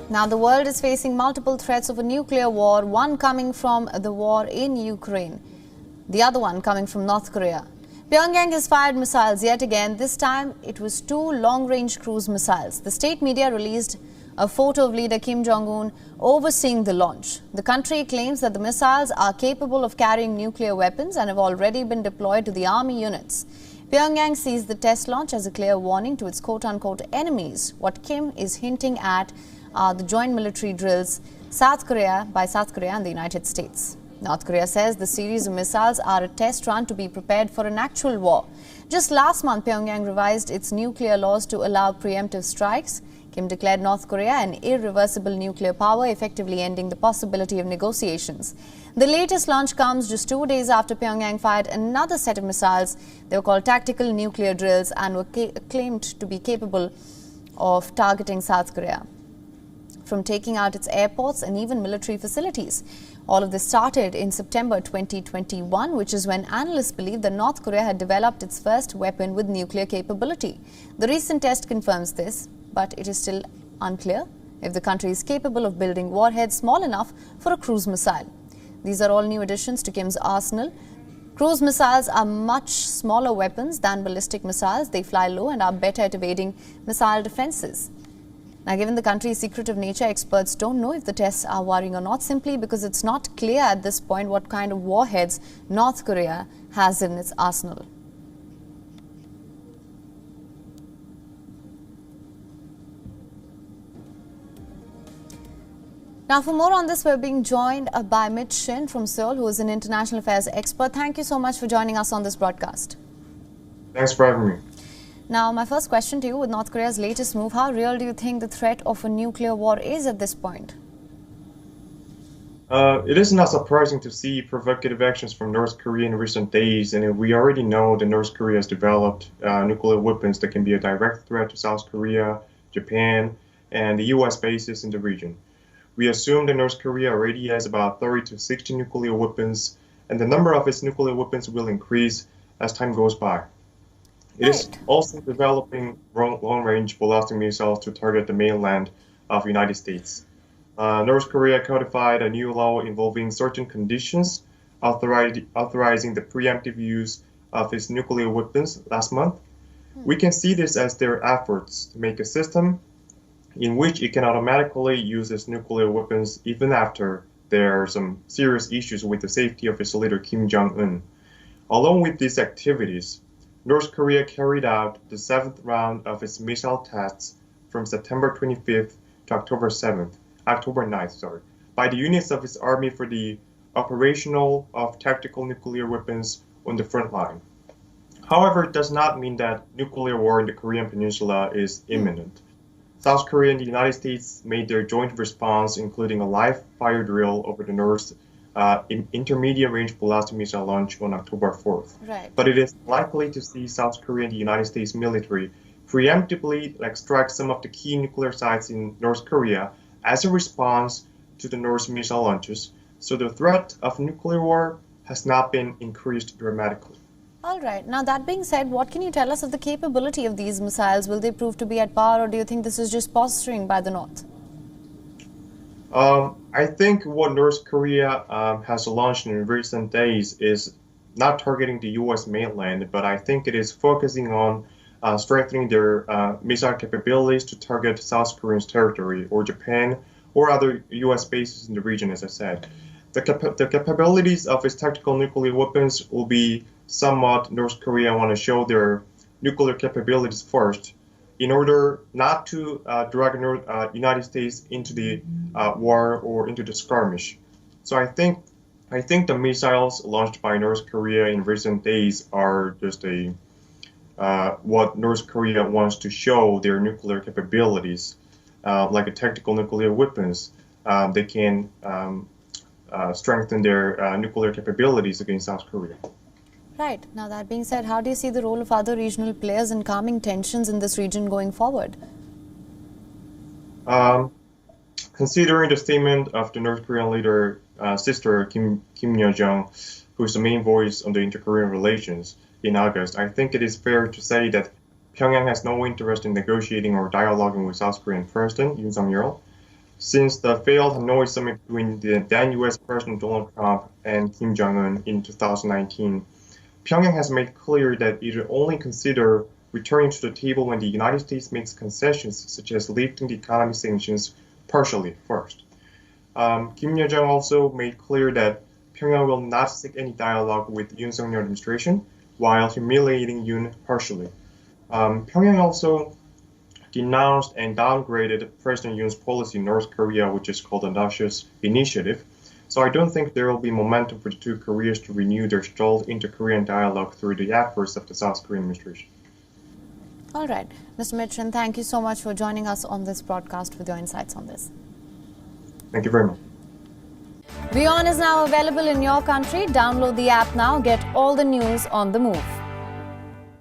Now, the world is facing multiple threats of a nuclear war, one coming from the war in Ukraine, the other one coming from North Korea. Pyongyang has fired missiles yet again. This time, it was 2 long-range cruise missiles. The state media released a photo of leader Kim Jong Un overseeing the launch. The country claims that the missiles are capable of carrying nuclear weapons and have already been deployed to the army units. Pyongyang sees the test launch as a clear warning to its quote-unquote enemies. What Kim is hinting at are the joint military drills by South Korea and the United States. North Korea says the series of missiles are a test run to be prepared for an actual war. Just last month, Pyongyang revised its nuclear laws to allow preemptive strikes. Kim declared North Korea an irreversible nuclear power, effectively ending the possibility of negotiations. The latest launch comes just 2 days after Pyongyang fired another set of missiles. They were called tactical nuclear drills and were claimed to be capable of targeting South Korea from taking out its airports and even military facilities. All of this started in September 2021, which is when analysts believe that North Korea had developed its first weapon with nuclear capability. The recent test confirms this, but it is still unclear if the country is capable of building warheads small enough for a cruise missile. These are all new additions to Kim's arsenal. Cruise missiles are much smaller weapons than ballistic missiles. They fly low and are better at evading missile defenses. Now, given the country's secretive nature, experts don't know if the tests are worrying or not, simply because it's not clear at this point what kind of warheads North Korea has in its arsenal. Now, for more on this, we're being joined by Mitch Shin from Seoul, who is an international affairs expert. Thank you so much for joining us on this broadcast. Thanks for having me. Now, my first question to you, with North Korea's latest move, how real do you think the threat of a nuclear war is at this point? It is not surprising to see provocative actions from North Korea in recent days, and we already know that North Korea has developed nuclear weapons that can be a direct threat to South Korea, Japan, and the U.S. bases in the region. We assume that North Korea already has about 30 to 60 nuclear weapons, and the number of its nuclear weapons will increase as time goes by. It is also developing long-range ballistic missiles to target the mainland of the United States. North Korea codified a new law involving certain conditions authorizing the preemptive use of its nuclear weapons last month. We can see this as their efforts to make a system in which it can automatically use its nuclear weapons even after there are some serious issues with the safety of its leader Kim Jong Un. Along with these activities, North Korea carried out the 7th round of its missile tests from September 25th to October 9th, by the units of its army for the operational of tactical nuclear weapons on the front line. However, it does not mean that nuclear war in the Korean Peninsula is imminent. South Korea and the United States made their joint response, including a live fire drill over the North's intermediate-range ballistic missile launch on October 4th. Right. But it is likely to see South Korea and the United States military preemptively strike some of the key nuclear sites in North Korea as a response to the North's missile launches. So the threat of nuclear war has not been increased dramatically. All right. Now, that being said, what can you tell us of the capability of these missiles? Will they prove to be at par, or do you think this is just posturing by the North? I think what North Korea has launched in recent days is not targeting the U.S. mainland, but I think it is focusing on strengthening their missile capabilities to target South Korean's territory or Japan or other U.S. bases in the region, as I said. The capabilities of its tactical nuclear weapons will be somewhat North Korea want to show their nuclear capabilities first, in order not to drag the United States into the war or into the skirmish. So I think the missiles launched by North Korea in recent days are just what North Korea wants to show their nuclear capabilities, like a tactical nuclear weapons. They can strengthen their nuclear capabilities against South Korea. Right. Now, that being said, how do you see the role of other regional players in calming tensions in this region going forward? Considering the statement of the North Korean leader, sister Kim Yo-jong, who is the main voice on the inter-Korean relations in August, I think it is fair to say that Pyongyang has no interest in negotiating or dialoguing with South Korean President Yoon Suk-yeol. since the failed Hanoi summit between the then U.S. President Donald Trump and Kim Jong Un in 2019. Pyongyang has made clear that it will only consider returning to the table when the United States makes concessions, such as lifting the economic sanctions partially first. Kim Jong also made clear that Pyongyang will not seek any dialogue with the Yoon Suk-yeol administration while humiliating Yoon partially. Pyongyang also denounced and downgraded President Yoon's policy in North Korea, which is called the Nauseous Initiative. So I don't think there will be momentum for the two Koreas to renew their stalled inter-Korean dialogue through the efforts of the South Korean administration. All right. Mr. Mitran, thank you so much for joining us on this broadcast with your insights on this. Thank you very much. WION is now available in your country. Download the app now. Get all the news on the move.